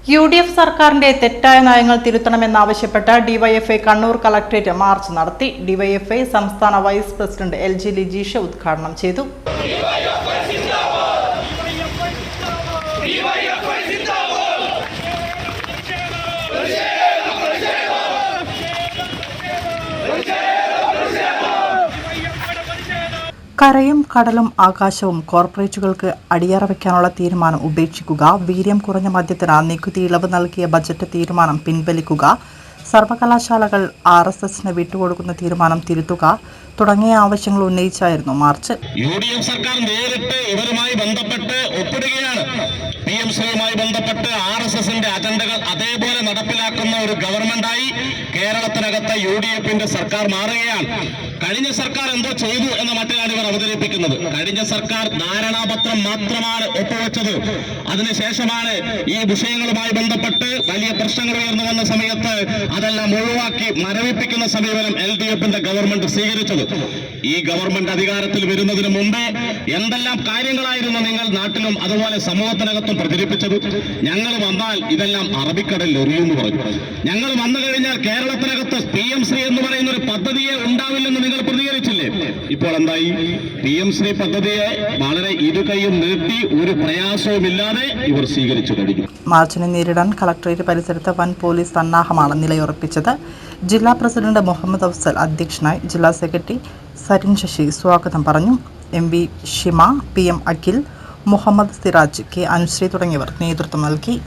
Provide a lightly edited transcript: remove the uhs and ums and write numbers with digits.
UDF സർക്കാരിന്റെ തെറ്റായ നയങ്ങൾ തിരുത്തണമെന്നാവശ്യപ്പെട്ട് ഡിവൈഎഫ്ഐ കണ്ണൂർ കളക്ടറേറ്റ് മാർച്ച് നടത്തി. ഡിവൈഎഫ്ഐ സംസ്ഥാന വൈസ് പ്രസിഡന്റ് LG ലിജീഷ ഉദ്ഘാടനം ചെയ്തു. കരയും കടലും ആകാശവും കോർപ്പറേറ്റുകൾക്ക് അടിയറ വയ്ക്കാനുള്ള തീരുമാനം ഉപേക്ഷിക്കുക, വീര്യം കുറഞ്ഞ മദ്യത്തിന് നികുതി ഇളവ് നൽകിയ ബജറ്റ് തീരുമാനം പിൻവലിക്കുക, സർവകലാശാലകൾ RSSന് വിട്ടുകൊടുക്കുന്ന തീരുമാനം തിരുത്തുക തുടങ്ങിയ ആവശ്യങ്ങൾ ഉന്നയിച്ചായിരുന്നു മാർച്ച്. UDF സർക്കാർ നേരിട്ട് ഇവരുമായി ബന്ധപ്പെട്ട് ഒപ്പിടുകയാണ്. PMശ്രീയുമായി ബന്ധപ്പെട്ട് RSSന്റെ അജണ്ടകൾ അതേപോലെ നടപ്പിലാക്കുന്ന ഒരു ഗവൺമെന്റായി കേരളത്തിനകത്ത് UDFന്റെ സർക്കാർ മാറുകയാണ്. കഴിഞ്ഞ സർക്കാർ എന്തോ ചെയ്തു എന്ന മട്ടിലാണ് ഇവർ അവതരിപ്പിക്കുന്നത്. കഴിഞ്ഞ സർക്കാർ ധാരണാപത്രം മാത്രമാണ് ഒപ്പുവെച്ചത്. അതിനുശേഷമാണ് ഈ വിഷയങ്ങളുമായി ബന്ധപ്പെട്ട് വലിയ പ്രശ്നങ്ങൾ ഉയർന്നു വന്ന സമയത്ത് അതെല്ലാം ഒഴിവാക്കി മരവിപ്പിക്കുന്ന സമീപനം LDFന്റെ ഗവൺമെന്റ് സ്വീകരിച്ചത്. ഈ ഗവൺമെന്റ് അധികാരത്തിൽ വരുന്നതിന് മുമ്പേ എന്തെല്ലാം കാര്യങ്ങളായിരുന്നു നിങ്ങൾ നാട്ടിലും അതുപോലെ സമൂഹത്തിനകത്തും പ്രചരിപ്പിച്ചത്? ഞങ്ങൾ വന്നാൽ ഇതെല്ലാം അറബിക്കടലിൽ എറിയുമെന്ന് പറഞ്ഞു. ഞങ്ങൾ വന്നു കഴിഞ്ഞാൽ കേരളത്തിനകത്ത് PMശ്രീ എന്ന് പറയുന്ന ഒരു പദ്ധതിയെ ഉണ്ടാവില്ലെന്ന് നിങ്ങൾ പ്രതികരിച്ചില്ലേ? ഇപ്പോൾ എന്തായി? PMശ്രീ പദ്ധതിയെ വളരെ ഇരുകൈയും നീട്ടി ഒരു പ്രയാസവുമില്ലാതെ ഇവർ സ്വീകരിച്ചു കഴിഞ്ഞു. മാർച്ചിനെ നേരിടാൻ കളക്ടറേറ്റ് പരിസരത്ത് വൻ പോലീസ് സന്നാഹമാണ് നിലയുറപ്പിച്ചത്. ജില്ലാ പ്രസിഡന്റ് മുഹമ്മദ് അഫ്സൽ അധ്യക്ഷനായി. ജില്ലാ സെക്രട്ടറി സരിൻ ശശി സ്വാഗതം പറഞ്ഞു. MV Shima, PM Akhil, Muhammad Siraj, K Anusree തുടങ്ങിയവർ നേതൃത്വം നൽകി.